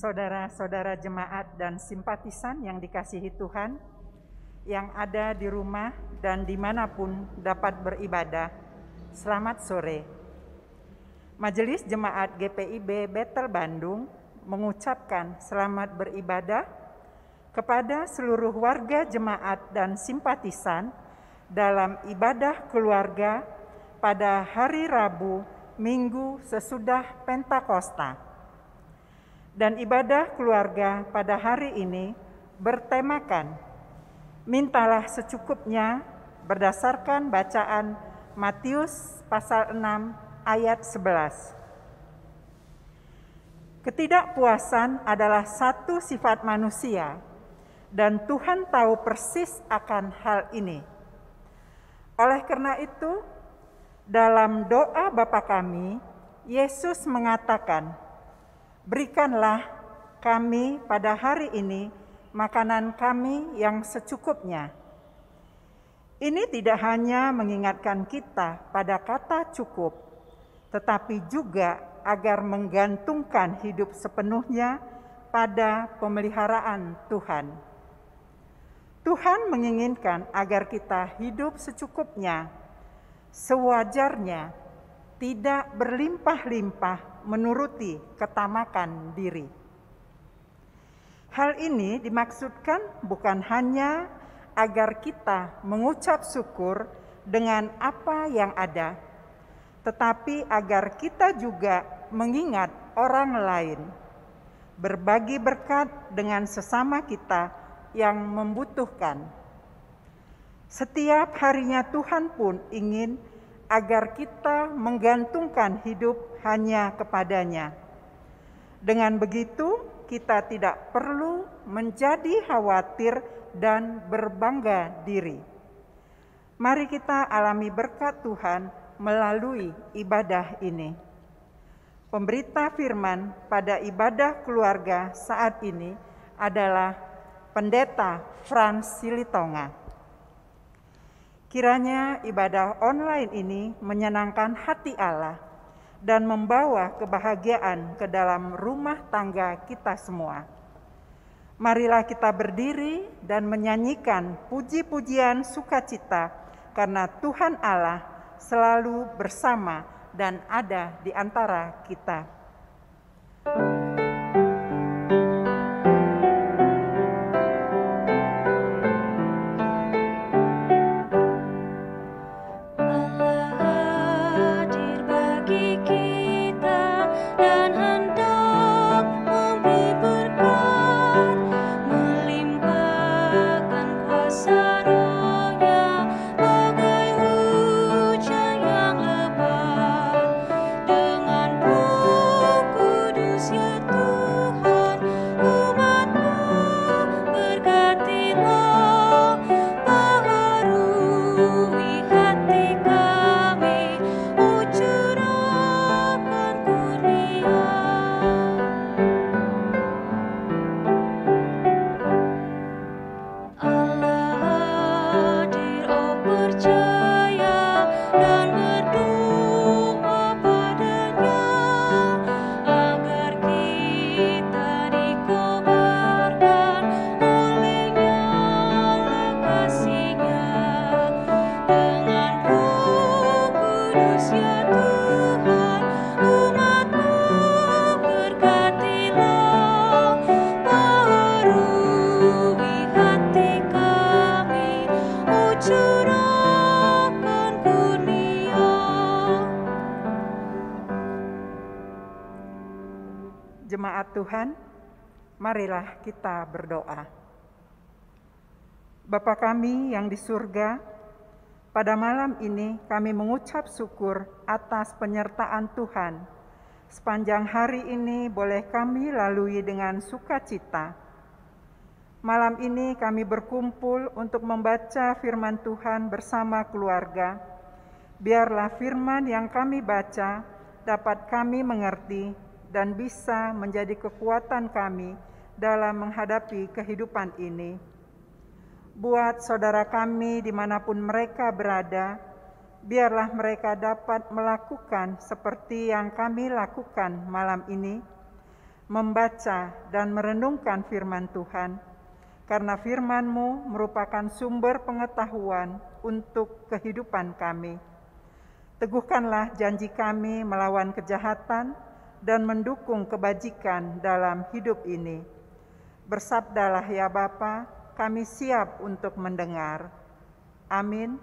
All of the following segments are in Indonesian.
Saudara-saudara jemaat dan simpatisan yang dikasihi Tuhan, yang ada di rumah dan dimanapun dapat beribadah, selamat sore. Majelis Jemaat GPIB Bethel Bandung mengucapkan selamat beribadah kepada seluruh warga jemaat dan simpatisan dalam ibadah keluarga pada hari Rabu Minggu sesudah Pentakosta. Dan ibadah keluarga pada hari ini bertemakan mintalah secukupnya berdasarkan bacaan Matius pasal 6 ayat 11. Ketidakpuasan adalah satu sifat manusia dan Tuhan tahu persis akan hal ini. Oleh karena itu, dalam doa Bapa kami, Yesus mengatakan, "Berikanlah kami pada hari ini makanan kami yang secukupnya." Ini tidak hanya mengingatkan kita pada kata cukup, tetapi juga agar menggantungkan hidup sepenuhnya pada pemeliharaan Tuhan. Tuhan menginginkan agar kita hidup secukupnya, sewajarnya, tidak berlimpah-limpah menuruti ketamakan diri. Hal ini dimaksudkan bukan hanya agar kita mengucap syukur dengan apa yang ada, tetapi agar kita juga mengingat orang lain, berbagi berkat dengan sesama kita yang membutuhkan. Setiap harinya Tuhan pun ingin agar kita menggantungkan hidup hanya kepadanya. Dengan begitu, kita tidak perlu menjadi khawatir dan berbangga diri. Mari kita alami berkat Tuhan melalui ibadah ini. Pemberita firman pada ibadah keluarga saat ini adalah Pendeta Frans Silitonga. Kiranya ibadah online ini menyenangkan hati Allah dan membawa kebahagiaan ke dalam rumah tangga kita semua. Marilah kita berdiri dan menyanyikan puji-pujian sukacita karena Tuhan Allah selalu bersama dan ada di antara kita. Jemaat Tuhan, marilah kita berdoa. Bapa kami yang di surga, pada malam ini kami mengucap syukur atas penyertaan Tuhan. Sepanjang hari ini boleh kami lalui dengan sukacita. Malam ini kami berkumpul untuk membaca firman Tuhan bersama keluarga. Biarlah firman yang kami baca dapat kami mengerti dan bisa menjadi kekuatan kami dalam menghadapi kehidupan ini. Buat saudara kami dimanapun mereka berada, biarlah mereka dapat melakukan seperti yang kami lakukan malam ini, membaca dan merenungkan firman Tuhan, karena firman-Mu merupakan sumber pengetahuan untuk kehidupan kami. Teguhkanlah janji kami melawan kejahatan dan mendukung kebajikan dalam hidup ini. Bersabdalah ya Bapa, kami siap untuk mendengar. Amin.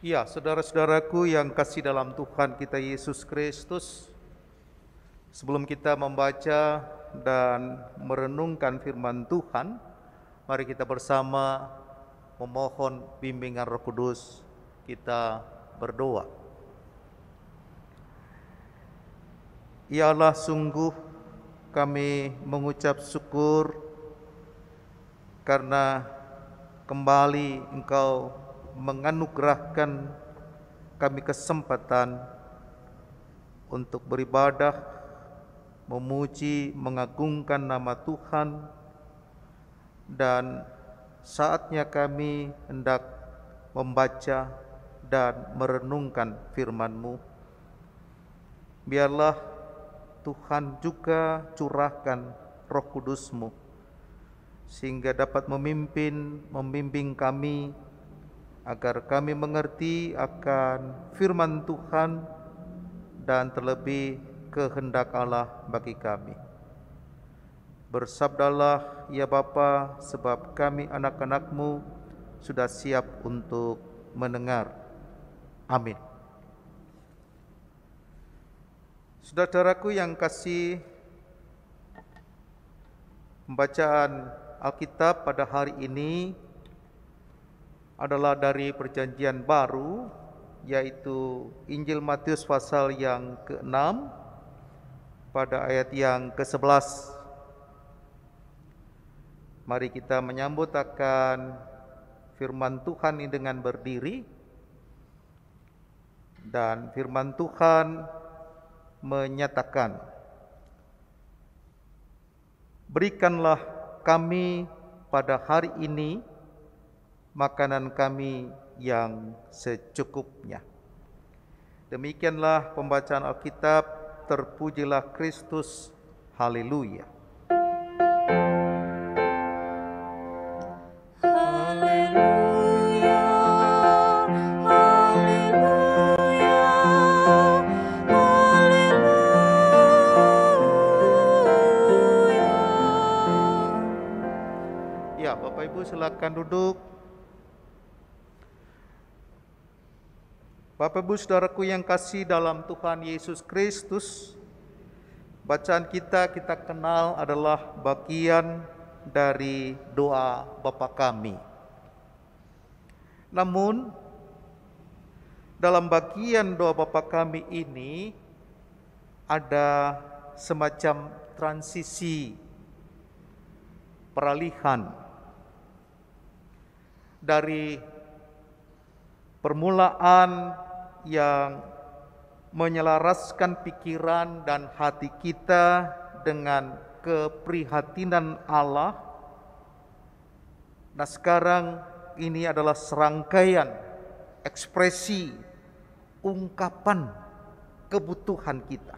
Ya, saudara-saudaraku yang kasih dalam Tuhan kita Yesus Kristus, sebelum kita membaca dan merenungkan firman Tuhan, mari kita bersama memohon bimbingan Roh Kudus. Kita berdoa. Ya Allah, sungguh kami mengucap syukur karena kembali Engkau menganugerahkan kami kesempatan untuk beribadah, memuji, mengagungkan nama Tuhan, dan saatnya kami hendak membaca dan merenungkan firman-Mu. Biarlah Tuhan juga curahkan Roh Kudus-Mu sehingga dapat membimbing kami agar kami mengerti akan firman Tuhan dan terlebih kehendak Allah bagi kami. Bersabdalah ya Bapa, sebab kami anak-anak-Mu sudah siap untuk mendengar. Amin. Saudara-saudaraku yang kasih, pembacaan Alkitab pada hari ini adalah dari Perjanjian Baru, yaitu Injil Matius pasal yang ke-6 pada ayat yang ke-11. Mari kita menyambut akan firman Tuhan ini dengan berdiri. Dan firman Tuhan menyatakan, "Berikanlah kami pada hari ini makanan kami yang secukupnya." Demikianlah pembacaan Alkitab. Terpujilah Kristus. Haleluya. Haleluya, haleluya, haleluya. Ya, Bapak Ibu silakan duduk. Bapak Ibu Saudaraku yang kasih dalam Tuhan Yesus Kristus, bacaan kita kenal adalah bagian dari doa Bapa Kami. Namun dalam bagian doa Bapa Kami ini ada semacam transisi, peralihan dari permulaan yang menyelaraskan pikiran dan hati kita dengan keprihatinan Allah. Nah, sekarang ini adalah serangkaian ekspresi ungkapan kebutuhan kita.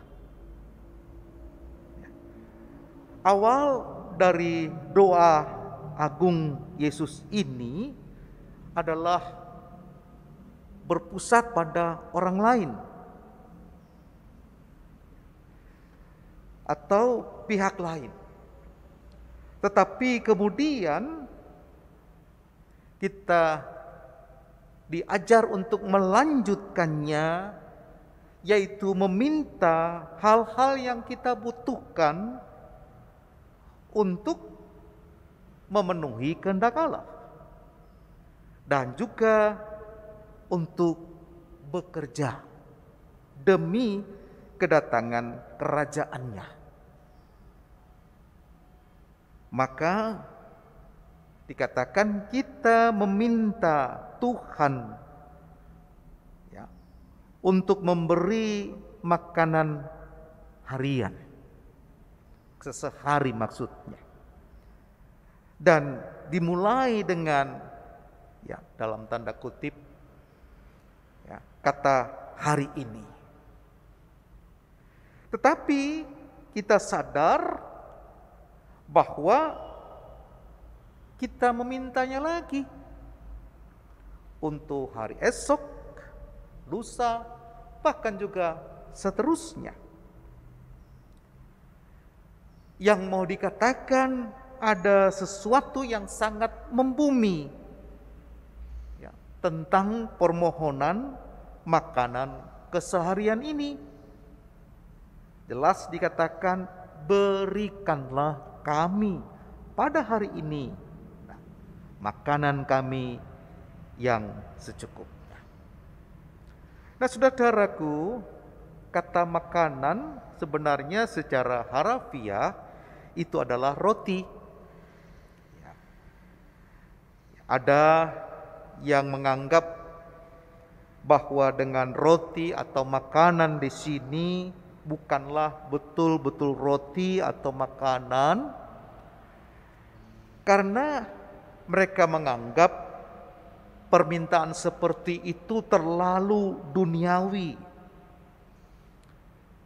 Awal dari doa agung Yesus ini adalah berpusat pada orang lain atau pihak lain. Tetapi kemudian kita diajar untuk melanjutkannya, yaitu meminta hal-hal yang kita butuhkan untuk memenuhi kehendak Allah dan juga untuk bekerja demi kedatangan kerajaannya. Maka dikatakan kita meminta Tuhan ya, untuk memberi makanan harian, sesehari maksudnya. Dan dimulai dengan ya dalam tanda kutip ya, kata hari ini. Tetapi kita sadar bahwa kita memintanya lagi untuk hari esok, lusa, bahkan juga seterusnya. Yang mau dikatakan ada sesuatu yang sangat membumi ya, tentang permohonan makanan keseharian ini. Jelas dikatakan, berikanlah kami pada hari ini makanan kami yang secukupnya. Nah, saudaraku, kata makanan sebenarnya secara harafiah itu adalah roti. Ya. Ada yang menganggap bahwa dengan roti atau makanan di sini bukanlah betul-betul roti atau makanan, karena mereka menganggap permintaan seperti itu terlalu duniawi.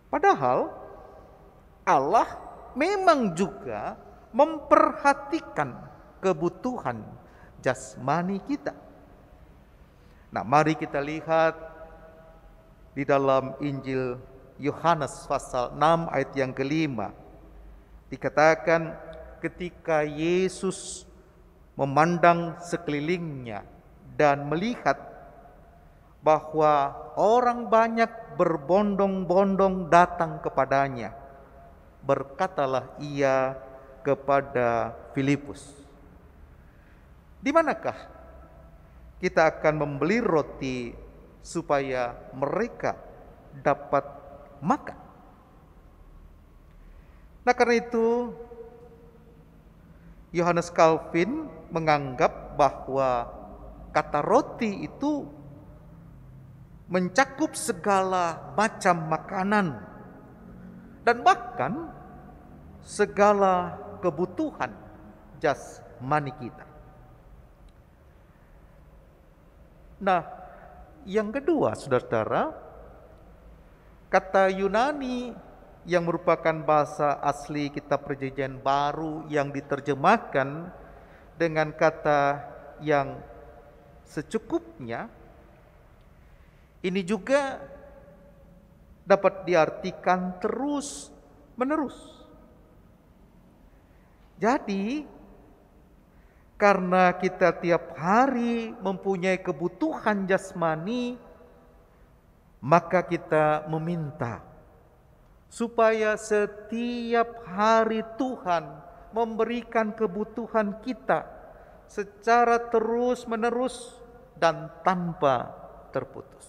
Padahal Allah memang juga memperhatikan kebutuhan jasmani kita. Nah, mari kita lihat di dalam Injil Yohanes pasal 6 ayat yang kelima. Dikatakan ketika Yesus memandang sekelilingnya dan melihat bahwa orang banyak berbondong-bondong datang kepadanya, berkatalah ia kepada Filipus, "Di manakah kita akan membeli roti supaya mereka dapat makan?" Nah, karena itu Yohanes Calvin menganggap bahwa kata roti itu mencakup segala macam makanan dan bahkan segala kebutuhan jasmani kita. Nah, yang kedua, saudara-saudara, kata Yunani yang merupakan bahasa asli kitab Perjanjian Baru yang diterjemahkan dengan kata yang secukupnya, ini juga dapat diartikan terus menerus. Jadi, karena kita tiap hari mempunyai kebutuhan jasmani, maka kita meminta supaya setiap hari Tuhan memberikan kebutuhan kita secara terus-menerus dan tanpa terputus.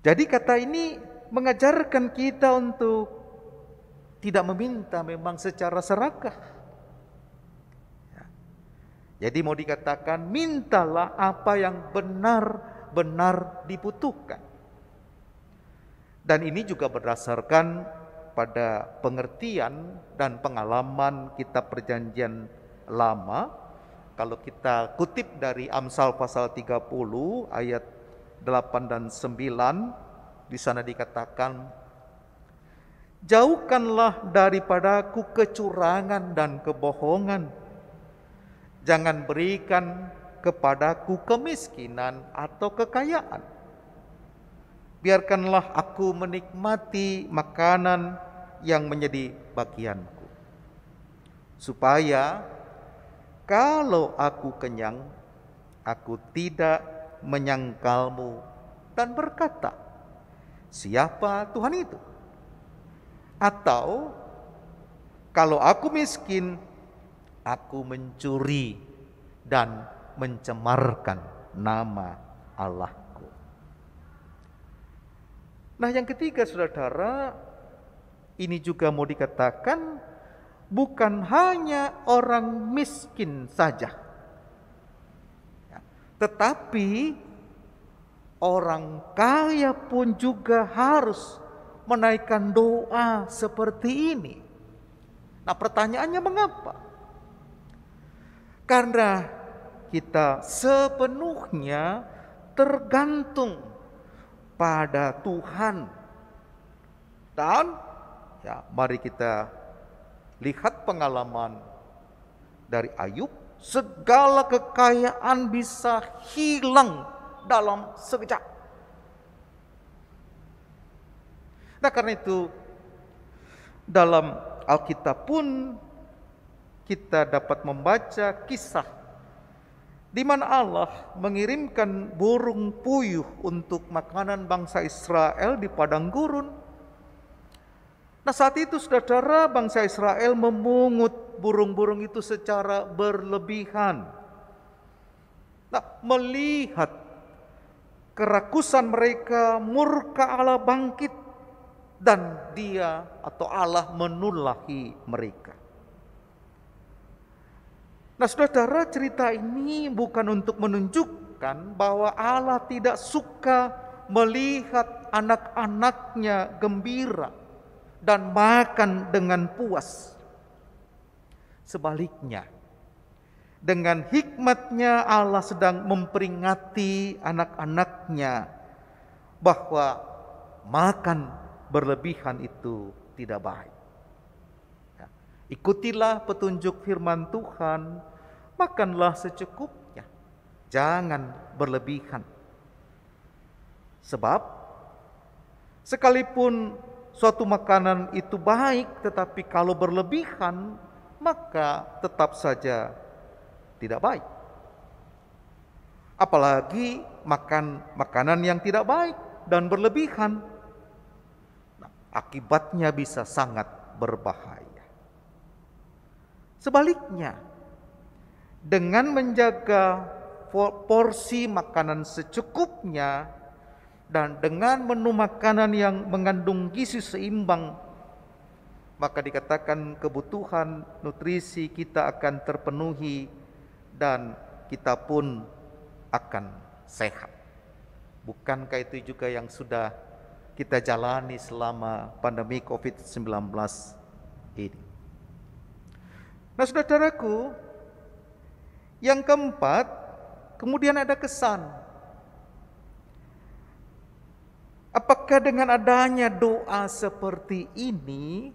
Jadi kata ini mengajarkan kita untuk tidak meminta memang secara serakah. Jadi mau dikatakan, mintalah apa yang benar-benar dibutuhkan. Dan ini juga berdasarkan pada pengertian dan pengalaman kitab Perjanjian Lama. kalau kita kutip dari Amsal pasal 30 ayat 8 dan 9, di sana dikatakan, jauhkanlah daripadaku kecurangan dan kebohongan. Jangan berikan kepadaku kemiskinan atau kekayaan. Biarkanlah aku menikmati makanan yang menjadi bagianku, supaya kalau aku kenyang, aku tidak menyangkalmu dan berkata, siapa Tuhan itu? Atau kalau aku miskin, aku mencuri dan mencemarkan nama Allahku. Nah, yang ketiga, saudara, ini juga mau dikatakan bukan hanya orang miskin saja, tetapi orang kaya pun juga harus menaikkan doa seperti ini. Nah, pertanyaannya mengapa? Karena kita sepenuhnya tergantung pada Tuhan. Dan mari kita lihat pengalaman dari Ayub. Segala kekayaan bisa hilang dalam sekejap. Nah, karena itu dalam Alkitab pun kita dapat membaca kisah di mana Allah mengirimkan burung puyuh untuk makanan bangsa Israel di padang gurun. Nah, saat itu saudara, bangsa Israel memungut burung-burung itu secara berlebihan. Nah, melihat kerakusan mereka, murka Allah bangkit dan Dia atau Allah menulahi mereka. Nah, saudara, cerita ini bukan untuk menunjukkan bahwa Allah tidak suka melihat anak-anaknya gembira dan makan dengan puas. Sebaliknya, dengan hikmatnya Allah sedang memperingati anak-anaknya bahwa makan berlebihan itu tidak baik. Ikutilah petunjuk firman Tuhan, makanlah secukupnya, jangan berlebihan. Sebab sekalipun suatu makanan itu baik, tetapi kalau berlebihan, maka tetap saja tidak baik. Apalagi makan makanan yang tidak baik dan berlebihan, akibatnya bisa sangat berbahaya. Sebaliknya, dengan menjaga porsi makanan secukupnya dan dengan menu makanan yang mengandung gizi seimbang, maka dikatakan kebutuhan nutrisi kita akan terpenuhi dan kita pun akan sehat. Bukankah itu juga yang sudah kita jalani selama pandemi COVID-19 ini? Nah, saudaraku, yang keempat, kemudian ada kesan. Apakah dengan adanya doa seperti ini,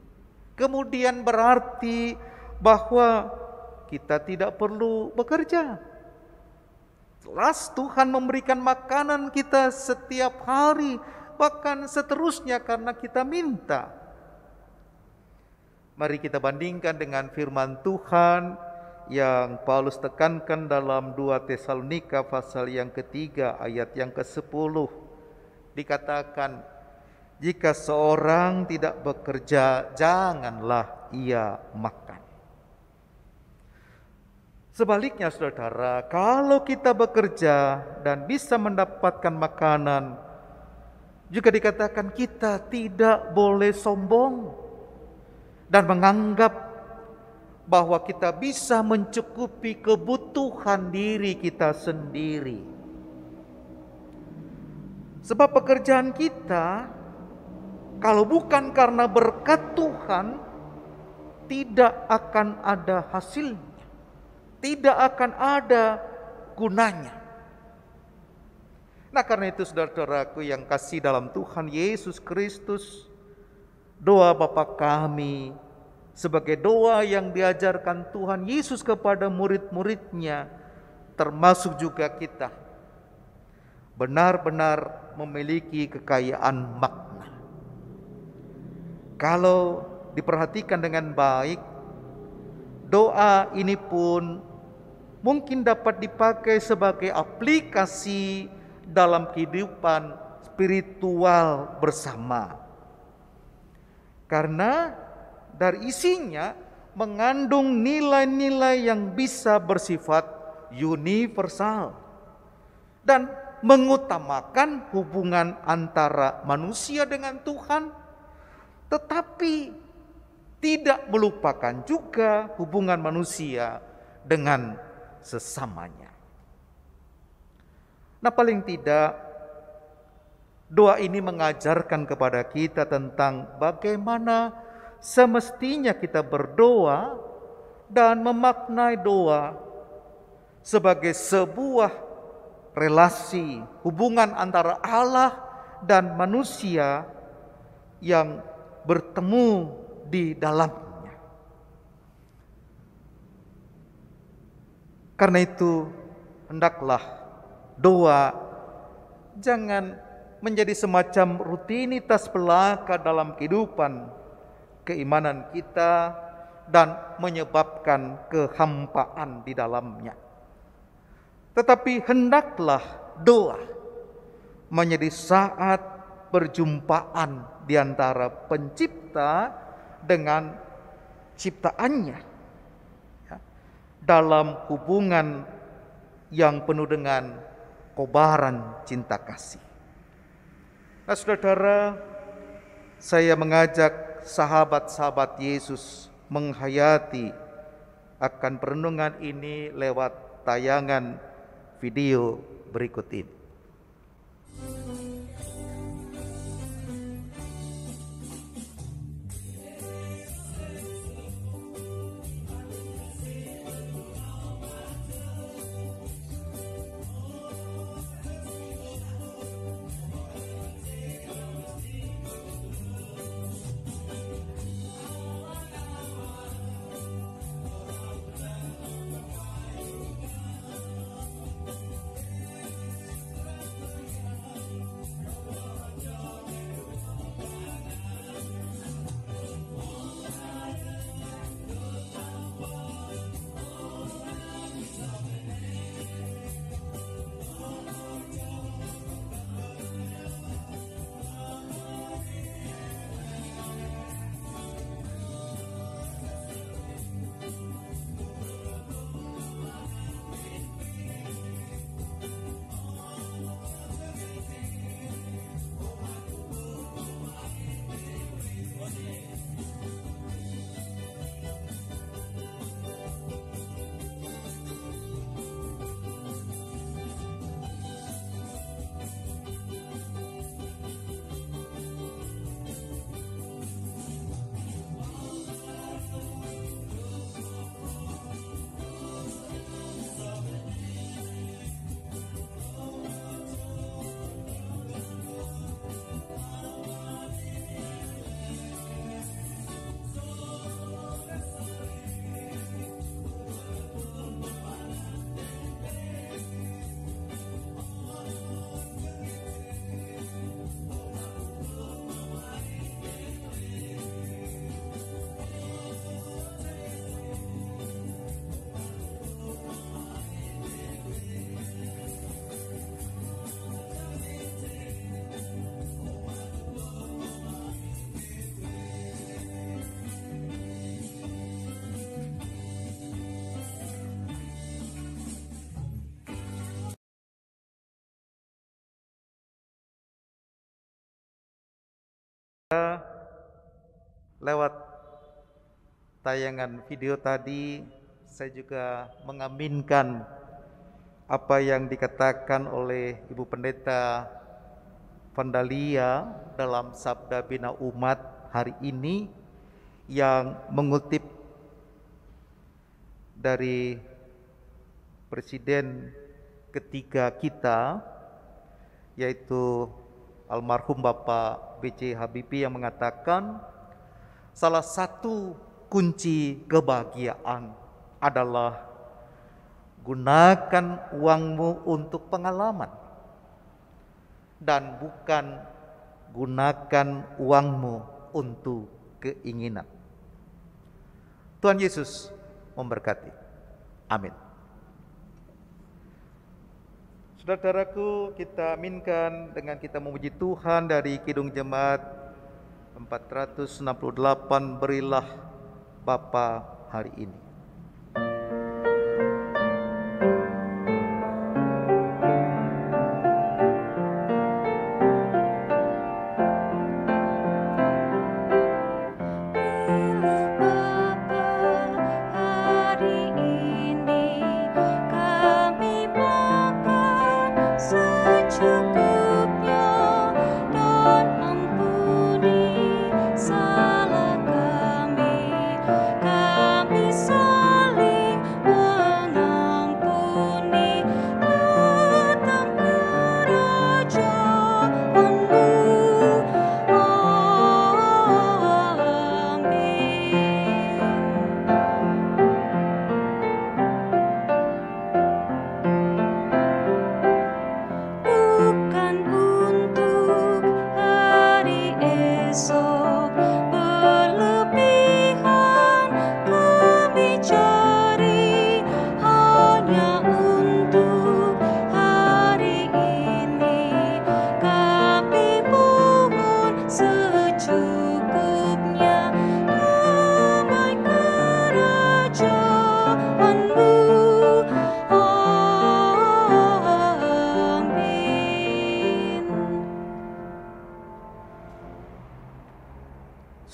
kemudian berarti bahwa kita tidak perlu bekerja? Jelas Tuhan memberikan makanan kita setiap hari, bahkan seterusnya karena kita minta. Mari kita bandingkan dengan firman Tuhan yang Paulus tekankan dalam 2 Tesalonika pasal yang ketiga ayat yang ke-10. Dikatakan, jika seorang tidak bekerja, janganlah ia makan. Sebaliknya saudara, kalau kita bekerja dan bisa mendapatkan makanan, juga dikatakan kita tidak boleh sombong dan menganggap bahwa kita bisa mencukupi kebutuhan diri kita sendiri. Sebab pekerjaan kita, kalau bukan karena berkat Tuhan, tidak akan ada hasilnya. tidak akan ada gunanya. Nah, karena itu saudara-saudaraku yang kasih dalam Tuhan Yesus Kristus, doa Bapa kami sebagai doa yang diajarkan Tuhan Yesus kepada murid-muridnya, termasuk juga kita, benar-benar memiliki kekayaan makna. Kalau diperhatikan dengan baik, doa ini pun mungkin dapat dipakai sebagai aplikasi dalam kehidupan spiritual bersama. Karena dari isinya mengandung nilai-nilai yang bisa bersifat universal dan mengutamakan hubungan antara manusia dengan Tuhan, tetapi tidak melupakan juga hubungan manusia dengan sesamanya. Nah, paling tidak doa ini mengajarkan kepada kita tentang bagaimana semestinya kita berdoa dan memaknai doa sebagai sebuah relasi hubungan antara Allah dan manusia yang bertemu di dalamnya. Karena itu, hendaklah doa jangan menjadi semacam rutinitas belaka dalam kehidupan keimanan kita dan menyebabkan kehampaan di dalamnya. Tetapi hendaklah doa menjadi saat perjumpaan di antara pencipta dengan ciptaannya, ya, dalam hubungan yang penuh dengan kobaran cinta kasih. Nah, saudara, saya mengajak sahabat-sahabat Yesus menghayati akan perenungan ini lewat tayangan video berikut ini. Lewat tayangan video tadi, saya juga mengaminkan apa yang dikatakan oleh Ibu Pendeta Vandalia dalam Sabda Bina Umat hari ini, yang mengutip dari Presiden ketiga kita, yaitu almarhum Bapak B.J. Habibie, yang mengatakan salah satu kunci kebahagiaan adalah gunakan uangmu untuk pengalaman dan bukan gunakan uangmu untuk keinginan. Tuhan Yesus memberkati. Amin. Saudara-saudaraku, kita aminkan dengan kita memuji Tuhan dari Kidung Jemaat 468, Berilah Bapa hari ini.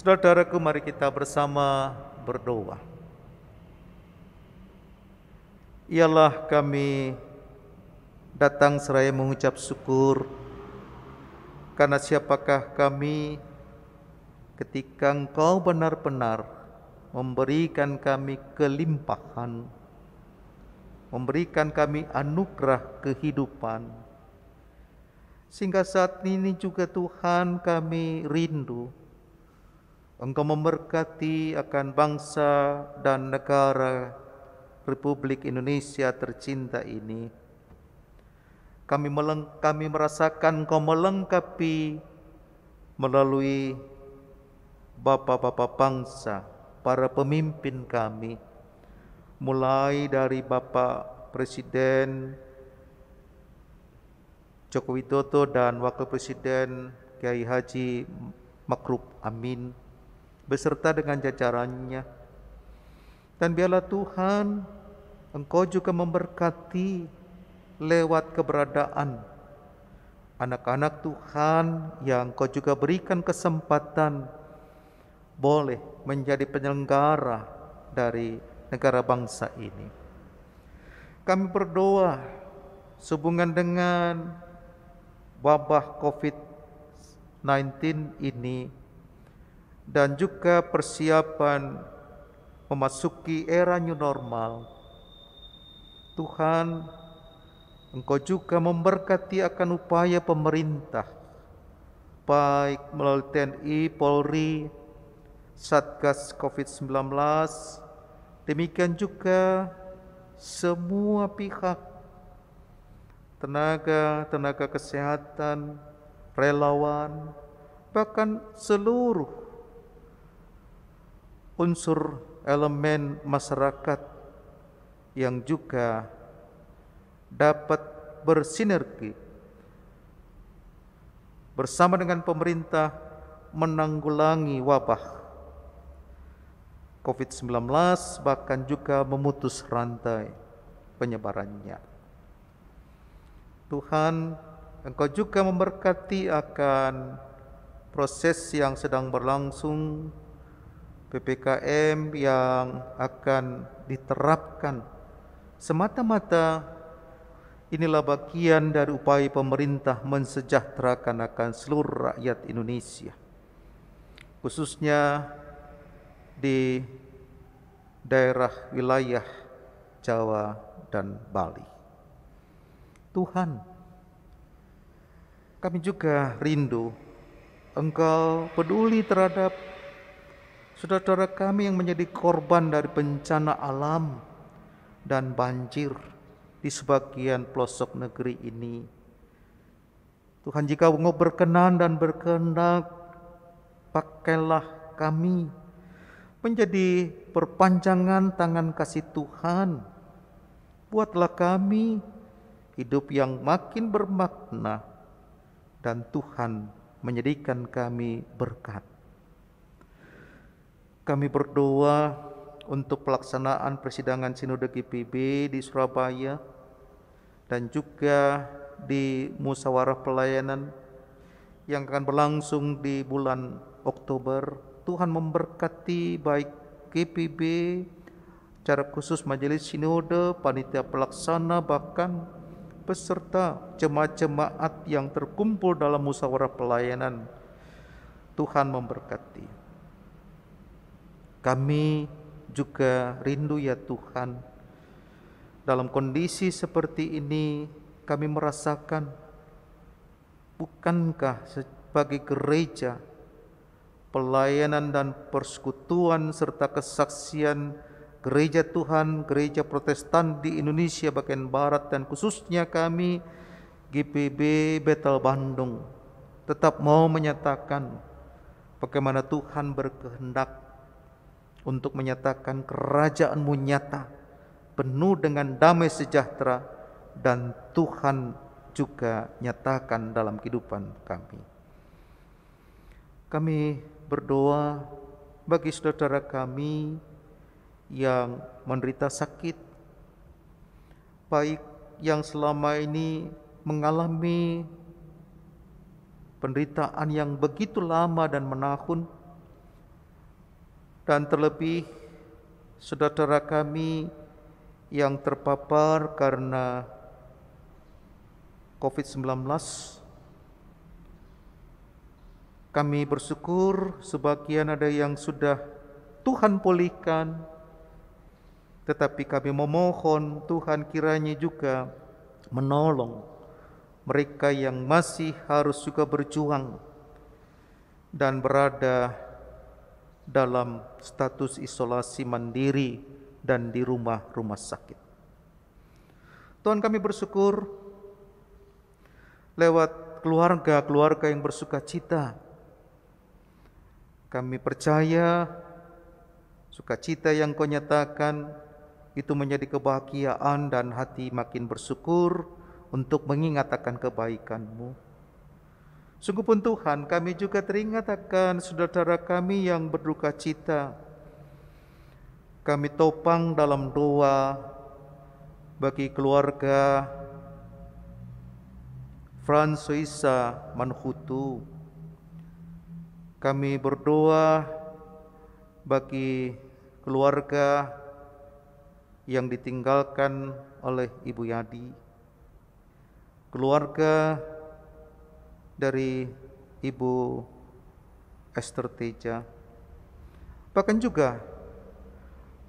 Saudara-saudaraku, mari kita bersama berdoa. Ialah kami datang seraya mengucap syukur, karena siapakah kami ketika Engkau benar-benar memberikan kami kelimpahan, memberikan kami anugerah kehidupan, sehingga saat ini juga Tuhan kami rindu Engkau memberkati akan bangsa dan negara Republik Indonesia tercinta ini. Kami merasakan Engkau melengkapi melalui bapak-bapak bangsa, para pemimpin kami, mulai dari Bapak Presiden Joko Widodo dan Wakil Presiden Kiai Haji Ma'ruf Amin, beserta dengan jajarannya. Dan biarlah Tuhan, Engkau juga memberkati lewat keberadaan anak-anak Tuhan yang Engkau juga berikan kesempatan boleh menjadi penyelenggara dari negara bangsa ini. Kami berdoa sehubungan dengan wabah COVID-19 ini, dan juga persiapan memasuki era new normal. Tuhan, Engkau juga memberkati akan upaya pemerintah, baik melalui TNI, Polri, Satgas COVID-19, demikian juga semua pihak, tenaga kesehatan, relawan, bahkan seluruh unsur elemen masyarakat yang juga dapat bersinergi bersama dengan pemerintah menanggulangi wabah COVID-19, bahkan juga memutus rantai penyebarannya. Tuhan, Engkau juga memberkati akan proses yang sedang berlangsung, PPKM yang akan diterapkan. Semata-mata inilah bagian dari upaya pemerintah mensejahterakan akan seluruh rakyat Indonesia, khususnya di daerah wilayah Jawa dan Bali. Tuhan, kami juga rindu Engkau peduli terhadap saudara-saudara kami yang menjadi korban dari bencana alam dan banjir di sebagian pelosok negeri ini. Tuhan, jika Engkau berkenan dan berkehendak, pakailah kami menjadi perpanjangan tangan kasih Tuhan. Buatlah kami hidup yang makin bermakna dan Tuhan menjadikan kami berkat. Kami berdoa untuk pelaksanaan persidangan Sinode GPB di Surabaya dan juga di musyawarah pelayanan yang akan berlangsung di bulan Oktober. Tuhan memberkati baik GPB, secara khusus Majelis Sinode, panitia pelaksana, bahkan beserta jemaat-jemaat yang terkumpul dalam musyawarah pelayanan. Tuhan memberkati. Kami juga rindu ya Tuhan, dalam kondisi seperti ini kami merasakan, bukankah sebagai gereja, pelayanan dan persekutuan serta kesaksian Gereja Tuhan, Gereja Protestan di Indonesia bagian Barat dan khususnya kami GPB Bethel Bandung tetap mau menyatakan bagaimana Tuhan berkehendak untuk menyatakan kerajaan-Mu nyata, penuh dengan damai sejahtera, dan Tuhan juga nyatakan dalam kehidupan kami. Kami berdoa bagi saudara kami yang menderita sakit, baik yang selama ini mengalami penderitaan yang begitu lama dan menahun, dan terlebih saudara kami yang terpapar karena COVID-19. Kami bersyukur sebagian ada yang sudah Tuhan pulihkan, tetapi kami memohon Tuhan kiranya juga menolong mereka yang masih harus juga berjuang dan berada dalam status isolasi mandiri dan di rumah-rumah sakit. Tuhan, kami bersyukur lewat keluarga-keluarga yang bersuka cita. Kami percaya sukacita yang Kau nyatakan itu menjadi kebahagiaan dan hati makin bersyukur untuk mengingat akan kebaikan-Mu. Sungguh pun Tuhan, kami juga teringat akan saudara kami yang berduka cita. Kami topang dalam doa bagi keluarga Francoisa Manhutu. Kami berdoa bagi keluarga yang ditinggalkan oleh Ibu Yadi, keluarga dari Ibu Esther Teja, bahkan juga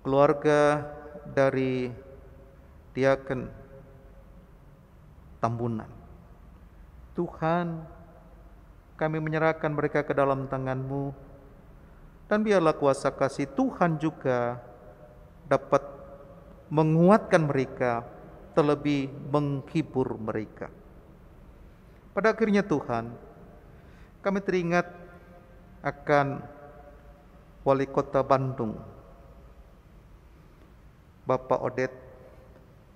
keluarga dari Diaken Tambunan. Tuhan, kami menyerahkan mereka ke dalam tangan-Mu, dan biarlah kuasa kasih Tuhan juga dapat menguatkan mereka, terlebih menghibur mereka. Pada akhirnya Tuhan, kami teringat akan Wali Kota Bandung, Bapak Odet,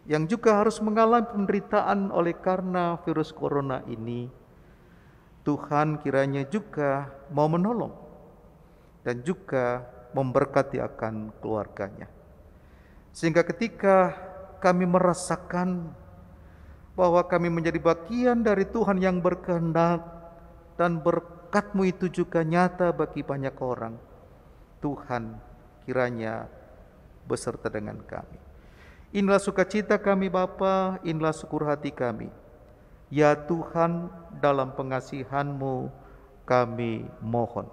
yang juga harus mengalami penderitaan oleh karena virus corona ini. Tuhan kiranya juga mau menolong dan juga memberkati akan keluarganya. Sehingga ketika kami merasakan bahwa kami menjadi bagian dari Tuhan yang berkehendak dan berkat-Mu itu juga nyata bagi banyak orang, Tuhan kiranya beserta dengan kami. Inilah sukacita kami Bapa, inilah syukur hati kami. Ya Tuhan, dalam pengasihan-Mu kami mohon.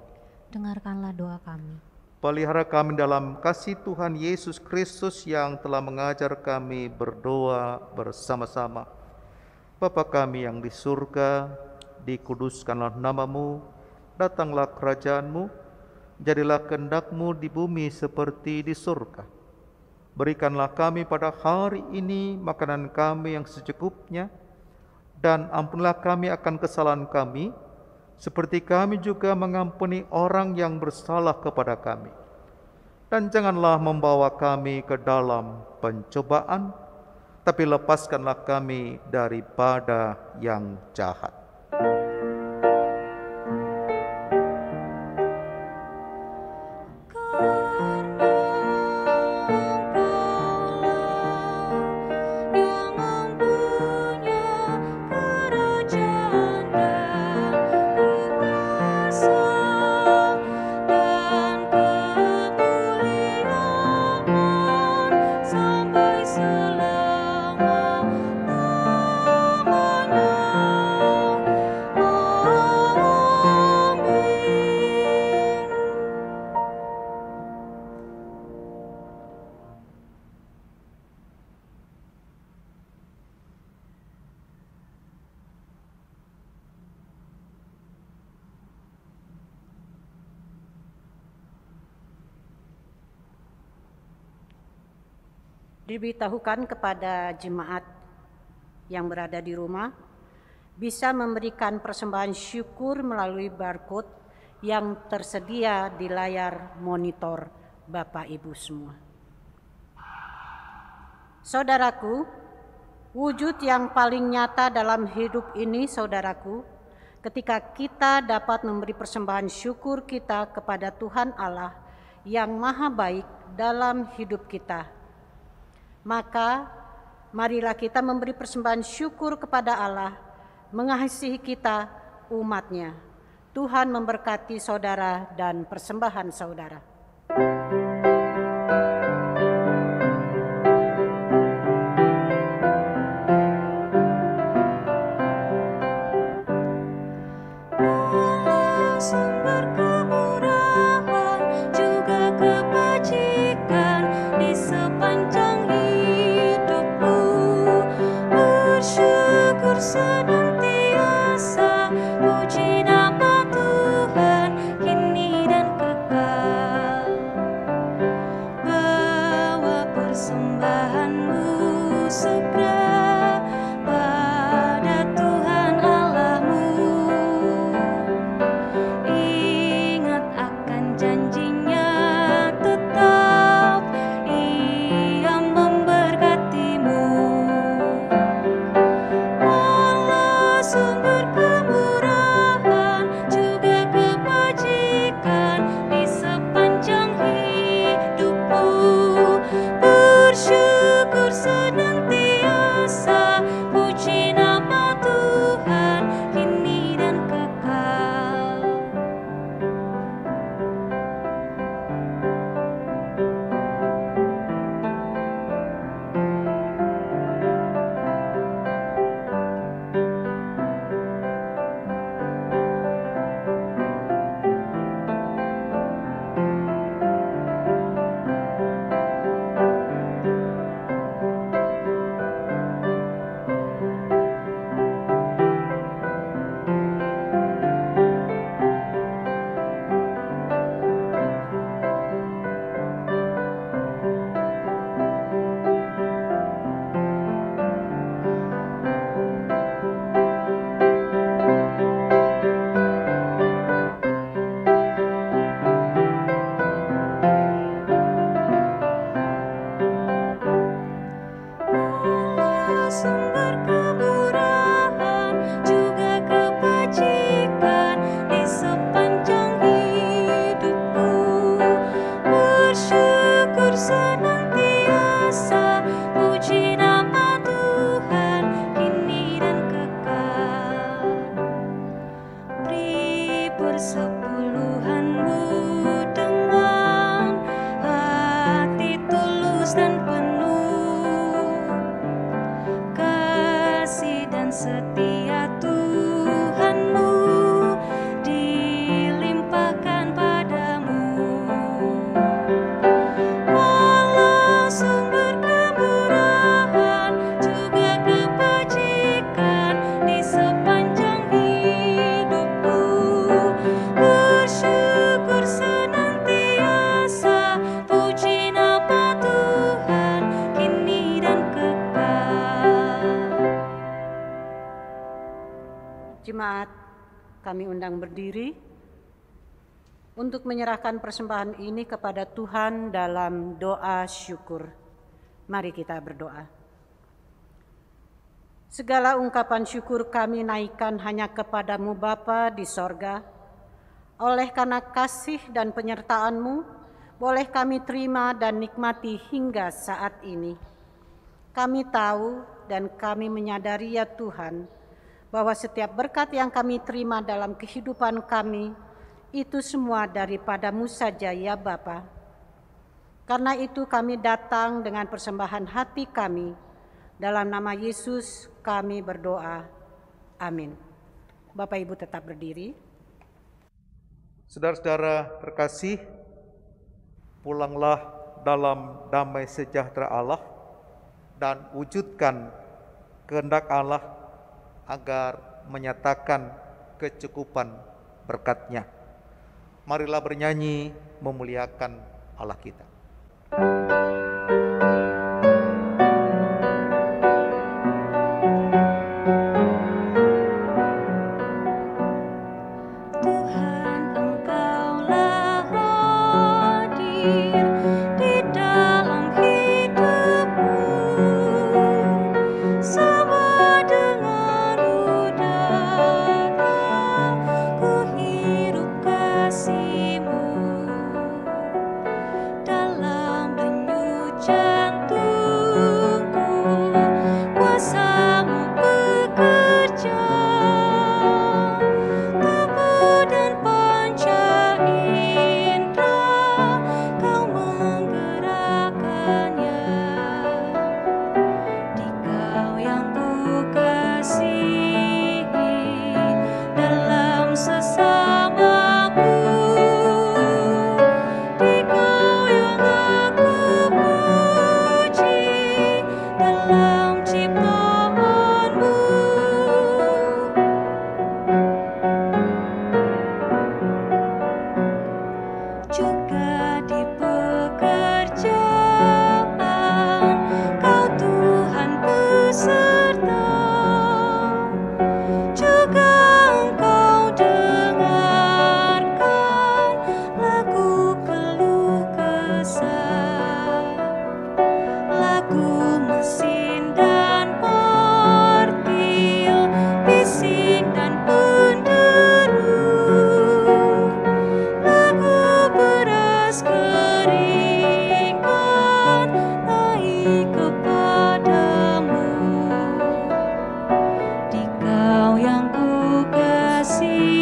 Dengarkanlah doa kami. Pelihara kami dalam kasih Tuhan Yesus Kristus yang telah mengajar kami berdoa bersama-sama. Bapa kami yang di surga, dikuduskanlah nama-Mu, datanglah kerajaan-Mu, jadilah kehendak-Mu di bumi seperti di surga. Berikanlah kami pada hari ini makanan kami yang secukupnya, dan ampunilah kami akan kesalahan kami, seperti kami juga mengampuni orang yang bersalah kepada kami. Dan janganlah membawa kami ke dalam pencobaan, tapi lepaskanlah kami daripada yang jahat. Diberitahukan kepada jemaat yang berada di rumah bisa memberikan persembahan syukur melalui barcode yang tersedia di layar monitor Bapak Ibu semua. Saudaraku, wujud yang paling nyata dalam hidup ini, saudaraku, ketika kita dapat memberi persembahan syukur kita kepada Tuhan Allah yang Maha Baik dalam hidup kita. Maka marilah kita memberi persembahan syukur kepada Allah, mengasihi kita umat-Nya. Tuhan memberkati saudara dan persembahan saudara. Sumber kemurahan juga kebajikan di sepanjang hidupku. Bersyukur senantiasa, puji nama Tuhan kini dan kekal. Bawa persembahanmu segera pada Tuhan Allahmu. Ingat akan janjinya tetap, Ia memberkatimu. Allah sumber kemurahan juga kebajikan di sepanjang hidupku. Bersyukur senantiasa, puji nama Tuhan kini dan kekal. Allah sumber kemurahan juga kebajikan di sepanjang hidupku. Bersyukur senantiasa, puji nama Tuhan kini dan kekal. Beri persepuluhanmu dengan hati tulus dan penuh kasih dan setia Tuhanmu dilimpahkan padamu. Jemaat, kami undang berdiri untuk menyerahkan persembahan ini kepada Tuhan dalam doa syukur. Mari kita berdoa. Segala ungkapan syukur kami naikkan hanya kepadamu Bapa di sorga. Oleh karena kasih dan penyertaan-Mu, boleh kami terima dan nikmati hingga saat ini. Kami tahu dan kami menyadari ya Tuhan, bahwa setiap berkat yang kami terima dalam kehidupan kami, itu semua daripada-Mu saja ya Bapa. Karena itu kami datang dengan persembahan hati kami. Dalam nama Yesus kami berdoa. Amin. Bapak Ibu tetap berdiri. Saudara-saudara terkasih, pulanglah dalam damai sejahtera Allah dan wujudkan kehendak Allah agar menyatakan kecukupan berkat-Nya. Marilah bernyanyi memuliakan Allah kita. Tuhan, Engkaulah hadir di dalam hidupku, sama dengan udara ku hirup kasih-Mu. Dalam denyut jantungku, kuasa-Mu bekerja. Tubuh dan panca indera Kau menggerakkannya. Dikau yang kukasihi dalam sesamaku, Dikau yang aku puji dalam ciptaan-Mu. Juga di pekerjaan Kau Tuhan beserta, juga Engkau dengarkan lagu keluh kesah, lagu mesin dan martil, bising dan penderu, lagu beras keringat naik kepadamu. Dikau yang kukasihi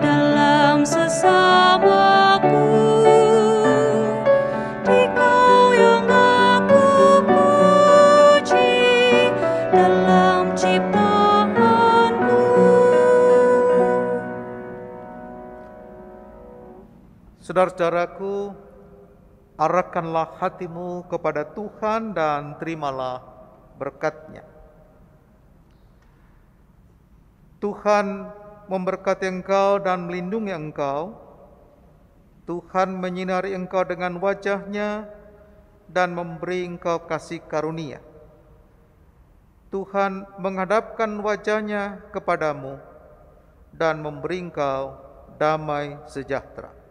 dalam sesamaku, Dikau yang aku puji dalam ciptaan-Mu. Saudara-saudaraku, arahkanlah hatimu kepada Tuhan dan terimalah berkat-Nya. Tuhan memberkati engkau dan melindungi engkau. Tuhan menyinari engkau dengan wajah-Nya dan memberi engkau kasih karunia. Tuhan menghadapkan wajah-Nya kepadamu dan memberi engkau damai sejahtera.